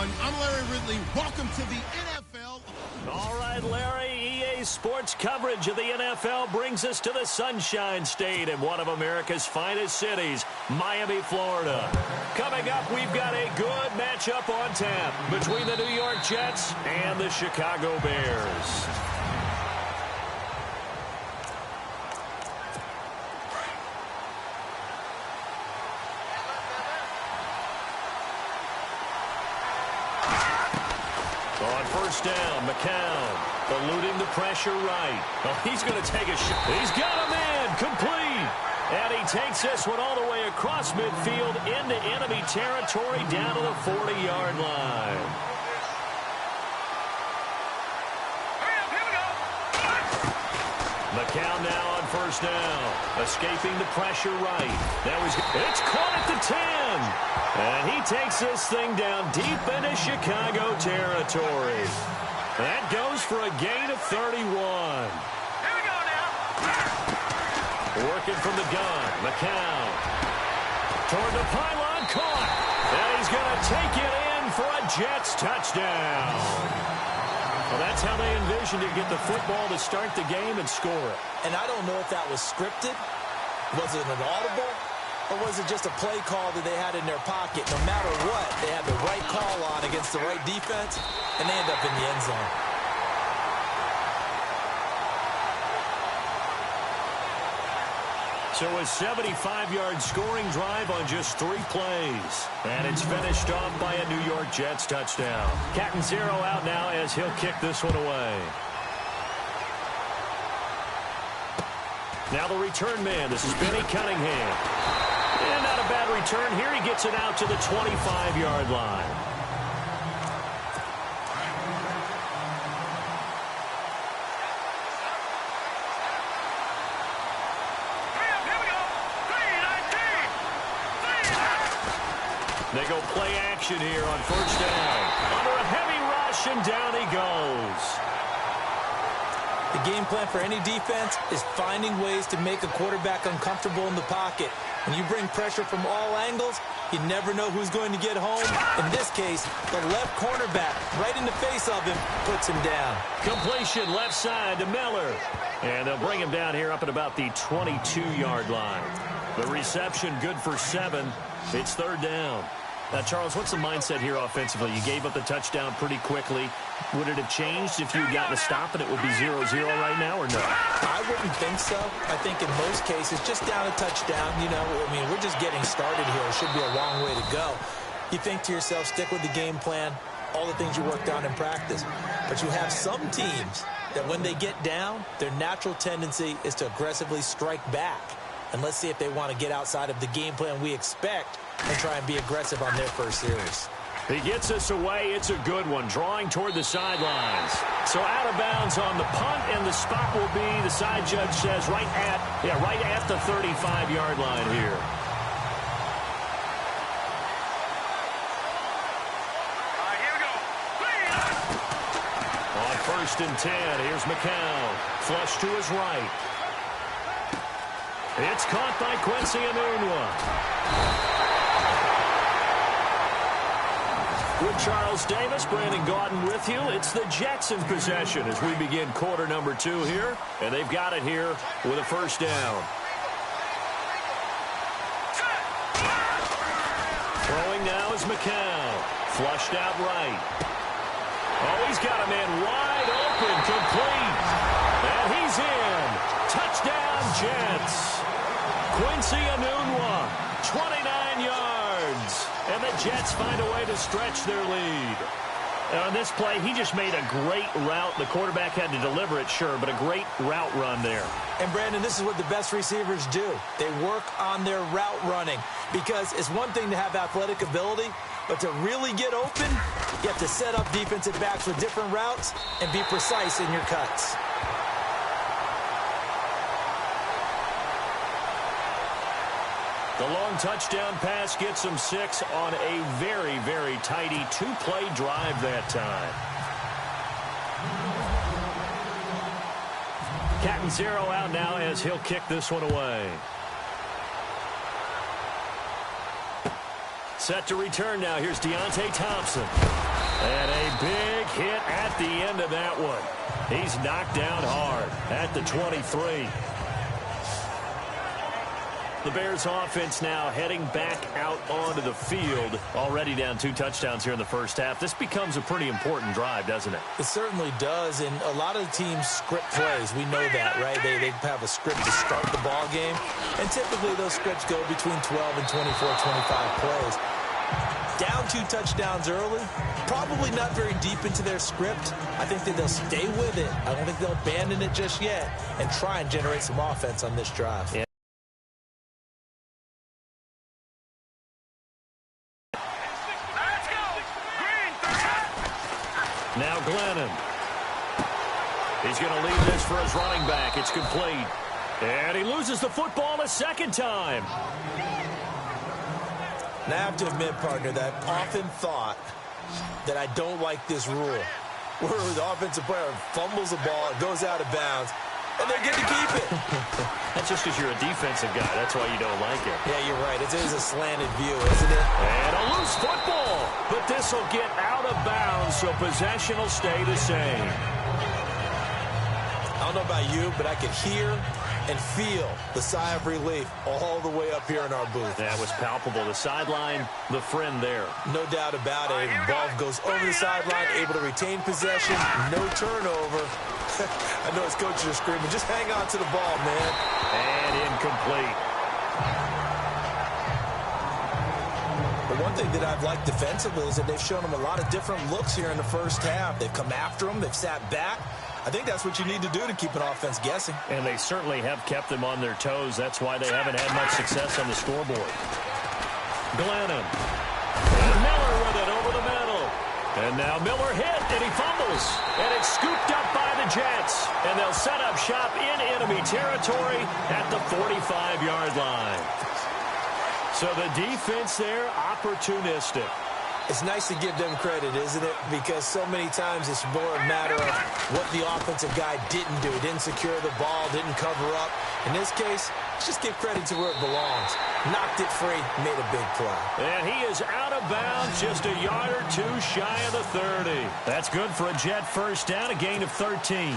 everyone. I'm Larry Ridley. Welcome to the NFL. All right, Larry, EA Sports coverage of the NFL brings us to the Sunshine State in one of America's finest cities, Miami, Florida. Coming up, we've got a good matchup on tap between the New York Jets and the Chicago Bears. On first down, McCown eluding the pressure right. Oh, he's going to take a shot. He's got him in, complete. And he takes this one all the way across midfield into enemy territory down to the 40-yard line. McCown now on first down, escaping the pressure right. It's caught at the 10. And he takes this thing down deep into Chicago territory. That goes for a gain of 31. Here we go now. Working from the gun, McCown. Toward the pylon, caught. And he's going to take it in for a Jets touchdown. Well, that's how they envisioned to get the football to start the game and score it. And I don't know if that was scripted. Was it an audible? Or was it just a play call that they had in their pocket? No matter what, they had the right call on against the right defense, and they end up in the end zone. So a 75-yard scoring drive on just 3 plays. And it's finished off by a New York Jets touchdown. Catanzaro out now as he'll kick this one away. Now the return man. This is Benny Cunningham. And not a bad return here. He gets it out to the 25-yard line. They go play action here on first down. Under a heavy rush, and down he goes. The game plan for any defense is finding ways to make a quarterback uncomfortable in the pocket. When you bring pressure from all angles, you never know who's going to get home. In this case, the left cornerback, right in the face of him, puts him down. Completion left side to Miller. And they'll bring him down here up at about the 22-yard line. The reception good for 7. It's third down. Now, Charles, what's the mindset here offensively? You gave up the touchdown pretty quickly. Would it have changed if you had gotten a stop and it would be 0-0 right now, or no? I wouldn't think so. I think in most cases, just down a touchdown, you know, I mean, we're just getting started here. It should be a long way to go. You think to yourself, stick with the game plan, all the things you worked on in practice. But you have some teams that when they get down, their natural tendency is to aggressively strike back. And let's see if they want to get outside of the game plan we expect and try and be aggressive on their first series. He gets us away. It's a good one, drawing toward the sidelines. So out of bounds on the punt, and the spot will be, the side judge says, right at the 35-yard line here. Here we go. On first and 10, here's McCown. Flush to his right. It's caught by Quincy Enunwa. With Charles Davis, Brandon Gaudin with you. It's the Jets in possession as we begin quarter number 2 here. And they've got it here with a first down. Throwing now is McCown. Flushed out right. Oh, he's got a man wide open, complete. And he's in. Touchdown, Jets. Quincy Enunwa, 29 yards. And the Jets find a way to stretch their lead. And on this play, he just made a great route. The quarterback had to deliver it, sure, but a great route run there. And, Brandon, this is what the best receivers do. They work on their route running because it's one thing to have athletic ability, but to really get open, you have to set up defensive backs with different routes and be precise in your cuts. The long touchdown pass gets him 6 on a very, very tidy 2-play drive that time. Catanzaro out now as he'll kick this one away. Set to return now. Here's Deontay Thompson. And a big hit at the end of that one. He's knocked down hard at the 23. The Bears offense now heading back out onto the field. Already down 2 touchdowns here in the first half. This becomes a pretty important drive, doesn't it? It certainly does, and a lot of the teams script plays. We know that, right? They have a script to start the ball game, and typically those scripts go between 12 and 24, 25 plays. Down 2 touchdowns early, probably not very deep into their script. I think that they'll stay with it. I don't think they'll abandon it just yet and try and generate some offense on this drive. Yeah. Now Glennon. He's going to leave this for his running back. It's complete. And he loses the football a second time. Now, I have to admit, partner, that I've often thought that I don't like this rule, where the offensive player fumbles the ball, it goes out of bounds, and they get to keep it. That's just because you're a defensive guy. That's why you don't like it. Yeah, you're right. It is a slanted view, isn't it? And a loose football. But this will get out of bounds, so possession will stay the same. I don't know about you, but I can hear and feel the sigh of relief all the way up here in our booth. That was palpable. The sideline, the friend there. No doubt about it. Ball goes over the sideline, able to retain possession, no turnover. I know his coaches are screaming, just hang on to the ball, man. And incomplete. But one thing that I've liked defensively is that they've shown him a lot of different looks here in the first half. They've come after him. They've sat back. I think that's what you need to do to keep an offense guessing. And they certainly have kept them on their toes. That's why they haven't had much success on the scoreboard. Glennon. And Miller with it over the middle. And now Miller hit, and he fumbles. And it's scooped up by the Jets. And they'll set up shop in enemy territory at the 45-yard line. So the defense there, opportunistic. It's nice to give them credit, isn't it? Because so many times it's more a matter of what the offensive guy didn't do. He didn't secure the ball, didn't cover up. In this case, let's just give credit to where it belongs. Knocked it free, made a big play. And he is out of bounds, just a yard or two shy of the 30. That's good for a Jet first down, a gain of 13.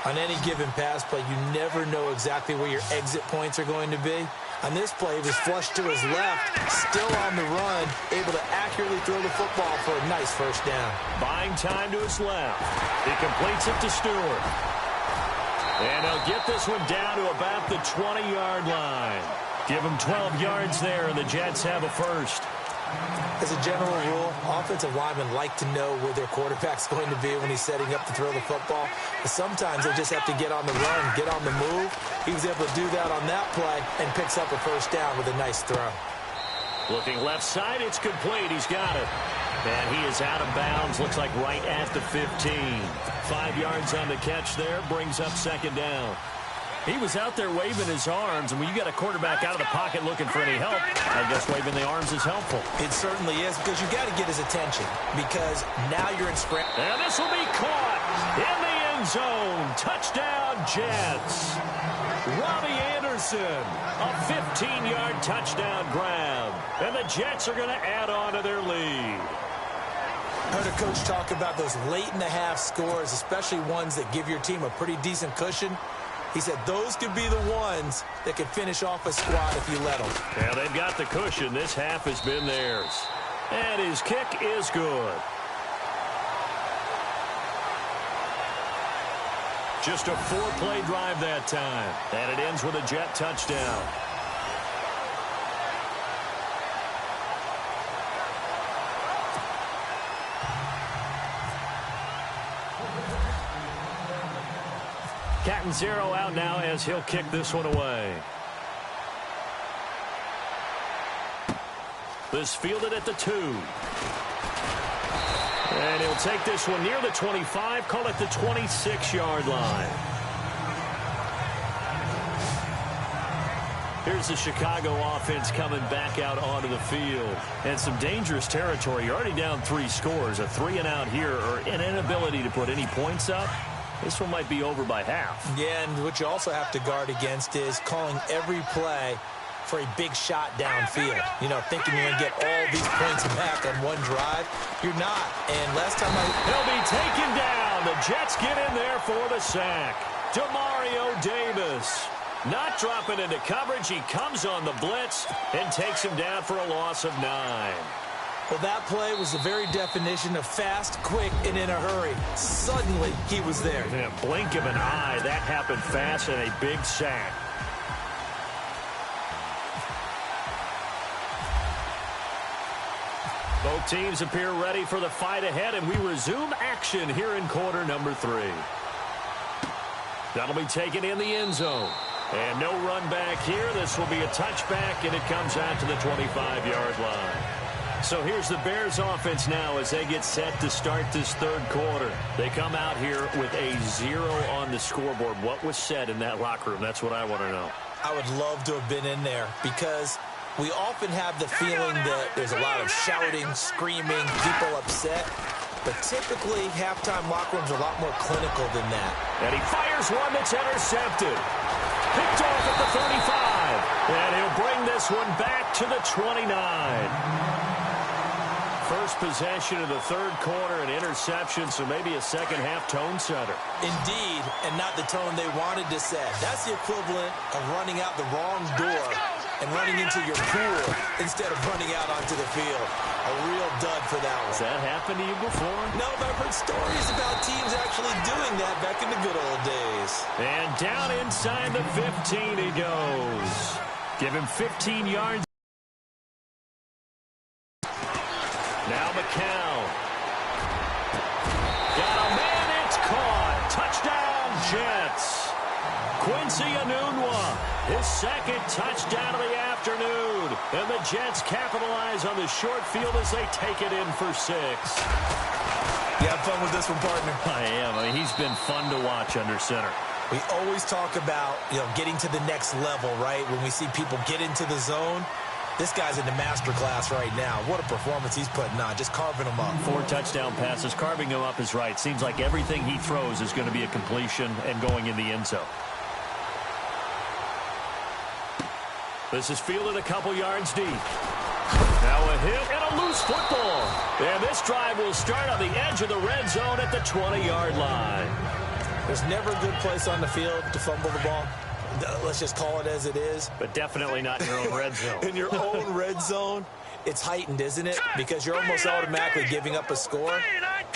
On any given pass play, you never know exactly where your exit points are going to be. On this play, he was flushed to his left, still on the run, able to accurately throw the football for a nice first down. Buying time to his left. He completes it to Stewart. And he'll get this one down to about the 20-yard line. Give him 12 yards there, and the Jets have a first. As a general rule, offensive linemen like to know where their quarterback's going to be when he's setting up to throw the football. But sometimes they just have to get on the run, get on the move. He was able to do that on that play and picks up a first down with a nice throw. Looking left side, it's complete. He's got it. And he is out of bounds, looks like right at the 15. 5 yards on the catch there, brings up second down. He was out there waving his arms, and when you got a quarterback out of the pocket looking for any help, I guess waving the arms is helpful. It certainly is, because you got to get his attention, because now you're in scramble. And this will be caught in the end zone. Touchdown, Jets. Robbie Anderson, a 15-yard touchdown grab. And the Jets are going to add on to their lead. I heard a coach talk about those late-in-the-half scores, especially ones that give your team a pretty decent cushion. He said those could be the ones that could finish off a squad if you let them. Yeah, they've got the cushion. This half has been theirs. And his kick is good. Just a 4-play drive that time. And it ends with a Jet touchdown. Catanzaro out now as he'll kick this one away. This fielded at the 2. And he'll take this one near the 25, call it the 26-yard line. Here's the Chicago offense coming back out onto the field. And some dangerous territory. You're already down 3 scores. A 3-and-out here, or an inability to put any points up. This one might be over by half. Yeah, and what you also have to guard against is calling every play for a big shot downfield. You know, thinking you're going to get all these points back on one drive. You're not. And last time He'll be taken down. The Jets get in there for the sack. Demario Davis. Not dropping into coverage. He comes on the blitz and takes him down for a loss of 9. Well, that play was the very definition of fast, quick, and in a hurry. Suddenly, he was there. In a blink of an eye, that happened fast and a big sack. Both teams appear ready for the fight ahead, and we resume action here in quarter number 3. That'll be taken in the end zone. And no run back here. This will be a touchback, and it comes out to the 25-yard line. So here's the Bears offense now as they get set to start this third quarter. They come out here with a 0 on the scoreboard. What was said in that locker room? That's what I want to know. I would love to have been in there because we often have the feeling that there's a lot of shouting, screaming, people upset. But typically, halftime locker rooms are a lot more clinical than that. And he fires one that's intercepted. Picked off at the 35. And he'll bring this one back to the 29. First possession of the third quarter, an interception, so maybe a second-half tone setter. Indeed, and not the tone they wanted to set. That's the equivalent of running out the wrong door and running into your pool instead of running out onto the field. A real dud for that one. Has that happened to you before? No, but I've heard stories about teams actually doing that back in the good old days. And down inside the 15 he goes. Give him 15 yards. Now McCown. Got a man, it's caught. Touchdown, Jets. Quincy Enunwa, his second touchdown of the afternoon. And the Jets capitalize on the short field as they take it in for 6. You have fun with this one, partner? I am. I mean, he's been fun to watch under center. We always talk about, getting to the next level, right? When we see people get into the zone. This guy's in the master class right now. What a performance he's putting on, just carving them up. 4 touchdown passes. Carving him up is right. Seems like everything he throws is going to be a completion and going in the end zone. This is fielded a couple yards deep. Now a hit and a loose football. And this drive will start on the edge of the red zone at the 20-yard line. There's never a good place on the field to fumble the ball. Let's just call it as it is. But definitely not in your own red zone. In your own red zone, it's heightened, isn't it? Because you're almost automatically giving up a score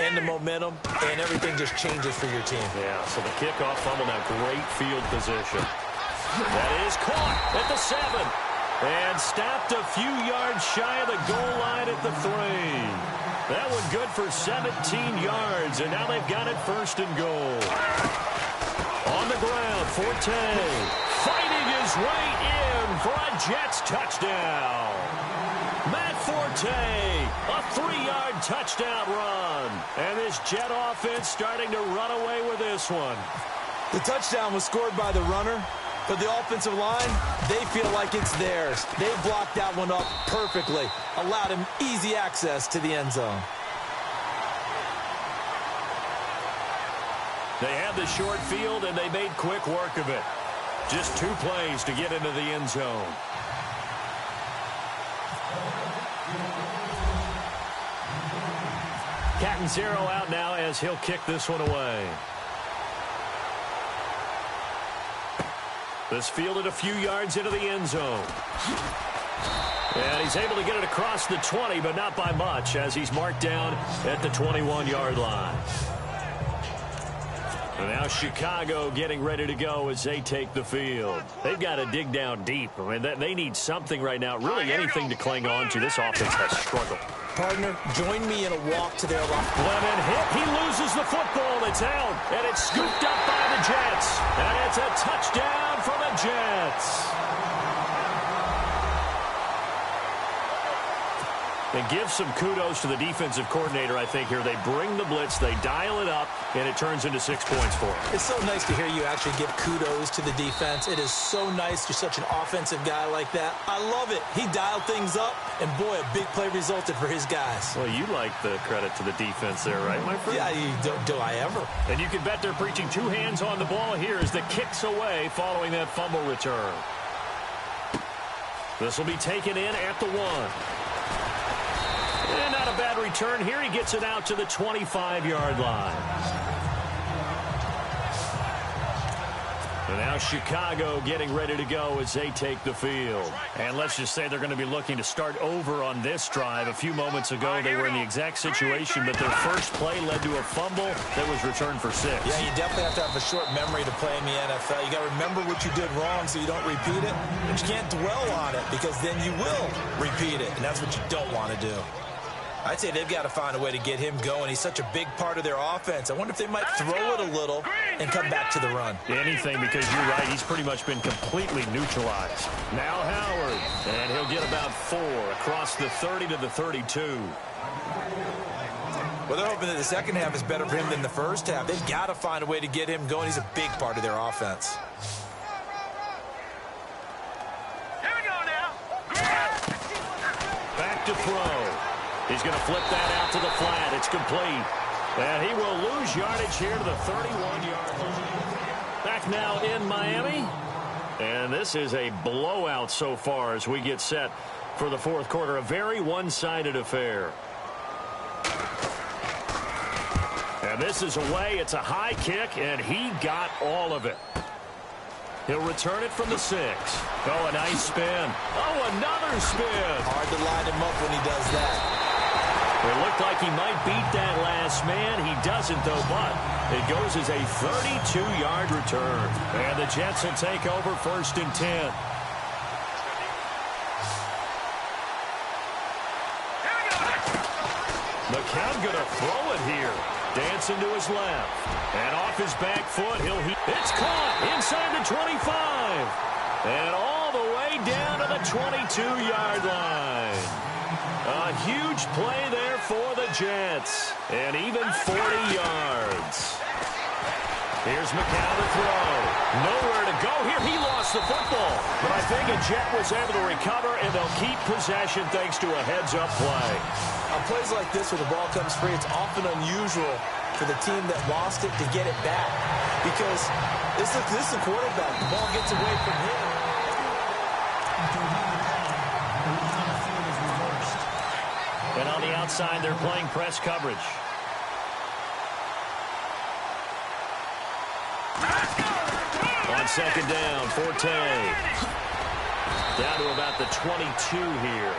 and the momentum, and everything just changes for your team. Yeah, so the kickoff fumble now, great field position. That is caught at the 7. And stopped a few yards shy of the goal line at the 3. That one good for 17 yards, and now they've got it first and goal. On the ground, Forte fighting his way in for a Jets touchdown. Matt Forte, a 3-yard touchdown run. And this Jet offense starting to run away with this one. The touchdown was scored by the runner, but the offensive line, they feel like it's theirs. They blocked that one up perfectly, allowed him easy access to the end zone. They had the short field, and they made quick work of it. Just 2 plays to get into the end zone. Catanzaro out now as he'll kick this one away. This fielded a few yards into the end zone. And he's able to get it across the 20, but not by much, as he's marked down at the 21-yard line. And now Chicago getting ready to go as they take the field. They've got to dig down deep. I mean, they need something right now, really anything to cling on to. This offense has struggled. Partner, join me in a walk to their line. Lemon hit. He loses the football. It's out. And it's scooped up by the Jets. And it's a touchdown for the Jets. And give some kudos to the defensive coordinator, I think, here. They bring the blitz, they dial it up, and it turns into 6 points for them. It's so nice to hear you actually give kudos to the defense. It is so nice. You're such an offensive guy like that. I love it. He dialed things up, and boy, a big play resulted for his guys. Well, you like the credit to the defense there, right, my friend? Yeah, do I ever? And you can bet they're preaching 2 hands on the ball here as the kick's away following that fumble return. This will be taken in at the 1. And not a bad return here. He gets it out to the 25-yard line. And now Chicago getting ready to go as they take the field. And let's just say they're going to be looking to start over on this drive. A few moments ago, they were in the exact situation, but their first play led to a fumble that was returned for 6. Yeah, you definitely have to have a short memory to play in the NFL. You got to remember what you did wrong so you don't repeat it. But you can't dwell on it because then you will repeat it, and that's what you don't want to do. I'd say they've got to find a way to get him going. He's such a big part of their offense. I wonder if they might throw it a little and come back to the run. Anything, because you're right. He's pretty much been completely neutralized. Now Howard, and he'll get about 4 across the 30 to the 32. Well, they're hoping that the second half is better for him than the first half. They've got to find a way to get him going. He's a big part of their offense. Here we go now. Back to throw. He's going to flip that out to the flat. It's complete. And he will lose yardage here to the 31-yard line. Back now in Miami. And this is a blowout so far as we get set for the fourth quarter. A very one-sided affair. And this is away. It's a high kick, and he got all of it. He'll return it from the 6. Oh, a nice spin. Oh, another spin. Hard to line him up when he does that. It looked like he might beat that last man. He doesn't, though, but it goes as a 32-yard return. And the Jets will take over 1st and 10. McCown going to throw it here. Dancing to his left. And off his back foot, it's caught inside the 25. And all the way down to the 22-yard line. A huge play there for the Jets. And even 40 yards. Here's McCown to throw. Nowhere to go here. He lost the football. But I think a Jet was able to recover, and they'll keep possession thanks to a heads-up play. On plays like this where the ball comes free, it's often unusual for the team that lost it to get it back. Because this is the quarterback. The ball gets away from him. And on the outside, they're playing press coverage. On second down, Forte. Down to about the 22 here.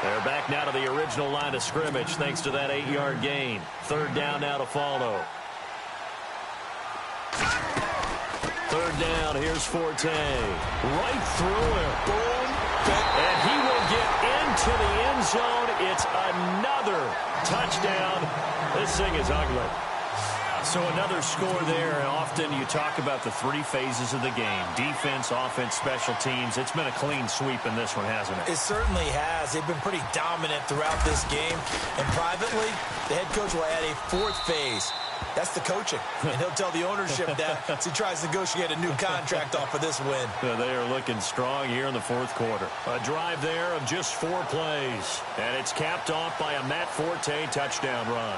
They're back now to the original line of scrimmage thanks to that 8-yard gain. 3rd down now to follow. 3rd down, here's Forte. Right through him. Boom. And he will get into the end zone. It's another touchdown. This thing is ugly. So another score there. Often you talk about the 3 phases of the game. Defense, offense, special teams. It's been a clean sweep in this one, hasn't it? It certainly has. They've been pretty dominant throughout this game. And privately, the head coach will add a 4th phase. That's the coaching. And he'll tell the ownership that as he tries to negotiate a new contract off of this win. Yeah, they are looking strong here in the 4th quarter. A drive there of just 4 plays. And it's capped off by a Matt Forte touchdown run.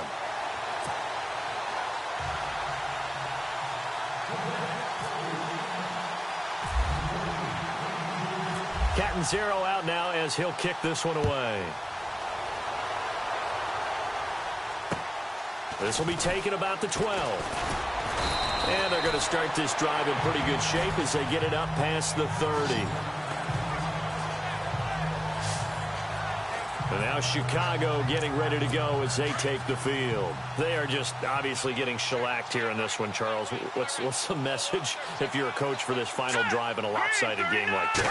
Catanzaro out now as he'll kick this one away. This will be taken about the 12. And they're going to start this drive in pretty good shape as they get it up past the 30. And now Chicago getting ready to go as they take the field. They are just obviously getting shellacked here in this one, Charles. What's the message if you're a coach for this final drive in a lopsided game like this?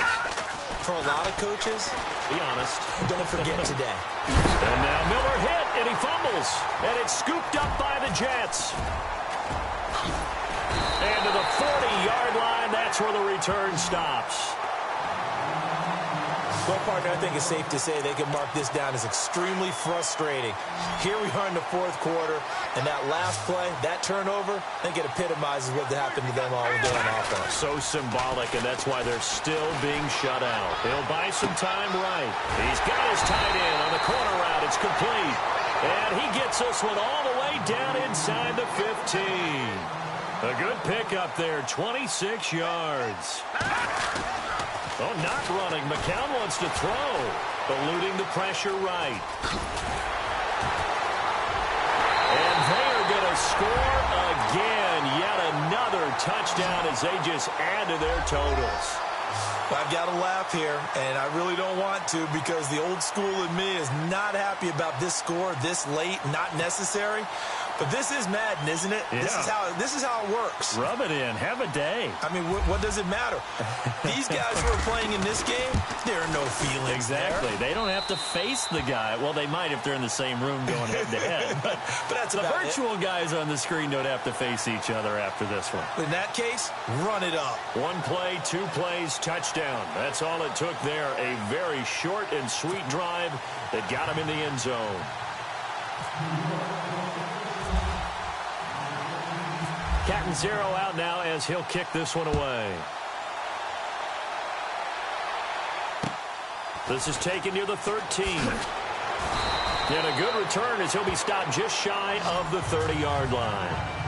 For a lot of coaches, be honest, don't forget today. And now Miller hit, and he fumbles. And it's scooped up by the Jets. And to the 40-yard line, that's where the return stops. Well, partner, I think it's safe to say they can mark this down as extremely frustrating. Here we are in the 4th quarter, and that last play, that turnover, I think it epitomizes what happened to them all day on offense. So symbolic, and that's why they're still being shut out. He'll buy some time right. He's got his tight end on the corner route. It's complete. And he gets this one all the way down inside the 15. A good pickup there, 26 yards. Oh, not running. McCown wants to throw. Eluding the pressure right. And they are going to score again. Yet another touchdown as they just add to their totals. I've got to laugh here, and I really don't want to because the old school in me is not happy about this score this late, not necessary. But this is Madden, isn't it? Yeah. This is how it works. Rub it in. Have a day. I mean, what does it matter? These guys who are playing in this game, there are no feelings Exactly. there. They don't have to face the guy. Well, they might if they're in the same room going head-to-head. But that's the about virtual guys on the screen don't have to face each other after this one. In that case, run it up. 1 play, 2 plays, touchdown. That's all it took there. A very short and sweet drive that got him in the end zone. Catanzaro out now as he'll kick this one away. This is taken near the 13. And a good return as he'll be stopped just shy of the 30-yard line.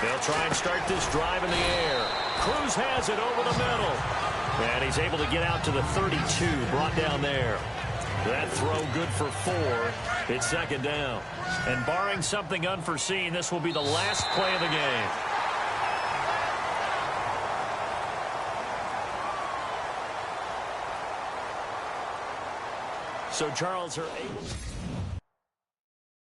They'll try and start this drive in the air. Cruz has it over the middle. And he's able to get out to the 32, brought down there. That throw good for 4. It's second down. And barring something unforeseen, this will be the last play of the game. So Charles are able...